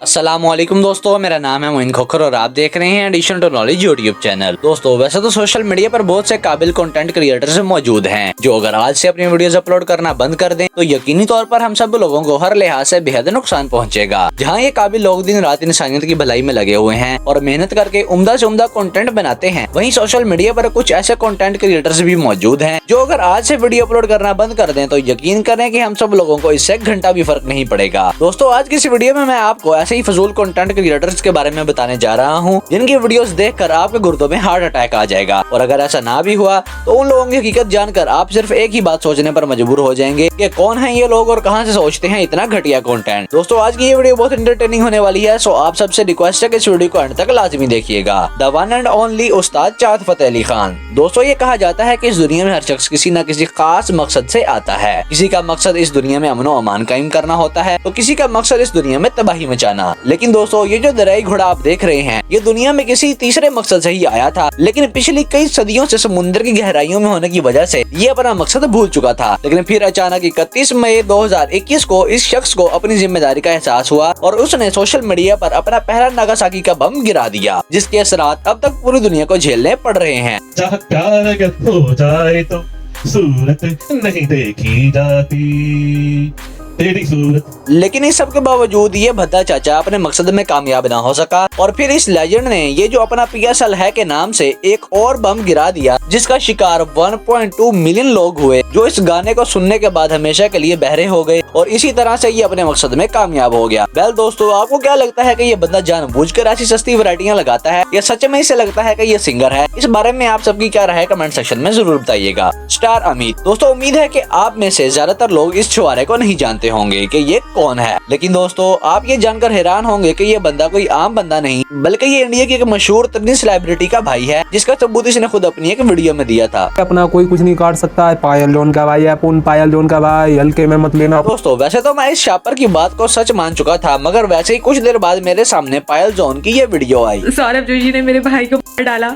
अस्सलामुअलैकुम दोस्तों, मेरा नाम है मोइन खोखर और आप देख रहे हैं addition to knowledge YouTube channel. दोस्तों वैसे तो सोशल मीडिया पर बहुत से काबिल कंटेंट क्रिएटर्स मौजूद हैं जो अगर आज से अपनी वीडियोस अपलोड करना बंद कर दें तो यकीनी तौर पर हम सब लोगों को हर लिहाज से बेहद नुकसान पहुंचेगा। जहां ये काबिल लोग दिन रात इंसानियत की भलाई में लगे हुए हैं और मेहनत करके उम्दा से उम्दा कंटेंट बनाते हैं, वहीं सोशल मीडिया पर कुछ ऐसे कंटेंट क्रिएटर्स भी मौजूद हैं जो अगर आज से वीडियो अपलोड करना बंद कर दें तो यकीन करें कि हम सब लोगों को इससे एक घंटा भी फर्क नहीं पड़ेगा। दोस्तों आज की इस वीडियो में मैं आपको ऐसे ही फजूल कंटेंट क्रिएटर्स के बारे में बताने जा रहा हूं जिनकी वीडियोस देखकर आपके गुर्दों में हार्ट अटैक आ जाएगा, और अगर ऐसा ना भी हुआ तो उन लोगों की हकीकत जानकर आप सिर्फ एक ही बात सोचने पर मजबूर हो जाएंगे कि कौन है ये लोग और कहां से सोचते हैं इतना घटिया कंटेंट। दोस्तों आज की ये वीडियो बहुत इंटरटेनिंग होने वाली है, सो आप सबसे रिक्वेस्ट है कि इस वीडियो को अंत तक लाजमी देखिएगा। द वन एंड ओनली उस्ताद चाहत फतेह अली खान। दोस्तों ये कहा जाता है कि इस दुनिया में हर शख्स किसी न किसी खास मकसद से आता है। किसी का मकसद इस दुनिया में अमन व अमान कायम करना होता है तो किसी का मकसद इस दुनिया में तबाही मचाना। लेकिन दोस्तों ये जो दरियाई घोड़ा आप देख रहे हैं ये दुनिया में किसी तीसरे मकसद से ही आया था, लेकिन पिछली कई सदियों से समुद्र की गहराइयों में होने की वजह से ये अपना मकसद भूल चुका था। लेकिन फिर अचानक 31 मई 2021 को इस शख्स को अपनी जिम्मेदारी का एहसास हुआ और उसने सोशल मीडिया पर अपना पहला नागासाकी का बम गिरा दिया, जिसके असरात अब तक पूरी दुनिया को झेलने पड़ रहे हैं। प्यार अगर हो जाए तो सूरत नहीं देखी जाती तेरी सूरत। लेकिन इस सब के बावजूद ये भद्दा चाचा अपने मकसद में कामयाब ना हो सका और फिर इस लेजेंड ने ये जो अपना PSL है के नाम से एक और बम गिरा दिया जिसका शिकार 1.2 मिलियन लोग हुए जो इस गाने को सुनने के बाद हमेशा के लिए बहरे हो गए और इसी तरह से ये अपने मकसद में कामयाब हो गया। वेल दोस्तों आपको क्या लगता है कि ये बंदा जानबूझकर ऐसी सस्ती वैरायटियां लगाता है या सच में इसे लगता है कि ये सिंगर है? इस बारे में आप सबकी क्या राय है कमेंट सेक्शन में जरूर बताइएगा। स्टार अमित। दोस्तों उम्मीद है कि आप में से ज्यादातर लोग इस छुआरे को नहीं जानते होंगे कि ये कौन है, लेकिन दोस्तों आप ये जानकर हैरान होंगे कि ये बंदा कोई आम बंदा नहीं बल्कि ये इंडिया की एक मशहूर तरीन सेलिब्रिटी का भाई है जिसका सबूत इसने खुद अपनी एक वीडियो में दिया था। अपना कोई कुछ नहीं काट सकता है, पायल जॉन का भाई है, पुन पायल जॉन का भाई, हल्के में मत लेना। दोस्तों वैसे तो मैं इस शापर की बात को सच मान चुका था, मगर वैसे ही कुछ देर बाद मेरे सामने पायल जॉन की ये वीडियो आई। सौरभ जोशी ने मेरे भाई को मार डाला।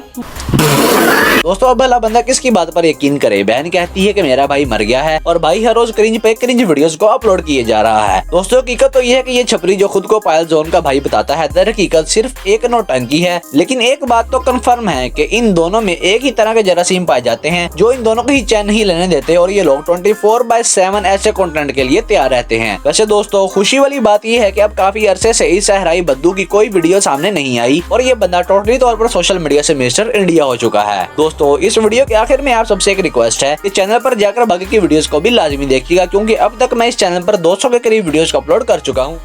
दोस्तों अब भला बंदा किसकी बात पर यकीन करे? बहन कहती है कि मेरा भाई मर गया है और भाई हर रोज क्रिंज पे क्रिंज वीडियोस को अपलोड किए जा रहा है। दोस्तों हकीकत तो ये है कि ये छपरी जो खुद को पायल जॉन का भाई बताता है दर हकीकत सिर्फ एक नौटंकी है। लेकिन एक बात तो कंफर्म है कि इन दोनों में एक ही तरह के जरासीम पाए जाते हैं जो इन दोनों को ही चैन नहीं लेने देते और ये लोग 24/7 ऐसे कंटेंट के लिए तैयार रहते हैं। वैसे दोस्तों खुशी वाली बात ये है कि अब काफी अरसे से इस सहराई बद्दू की कोई वीडियो सामने नहीं आई और ये बंदा टोटली तौर पर सोशल मीडिया से मिस्टर इंडिया हो चुका है। दोस्तों इस वीडियो के आखिर में आप सबसे एक रिक्वेस्ट है कि चैनल पर जाकर बाकी की वीडियोस को भी लाजमी देखिएगा, क्योंकि अब तक मैं इस चैनल पर 200 के करीब वीडियोस को अपलोड कर चुका हूँ।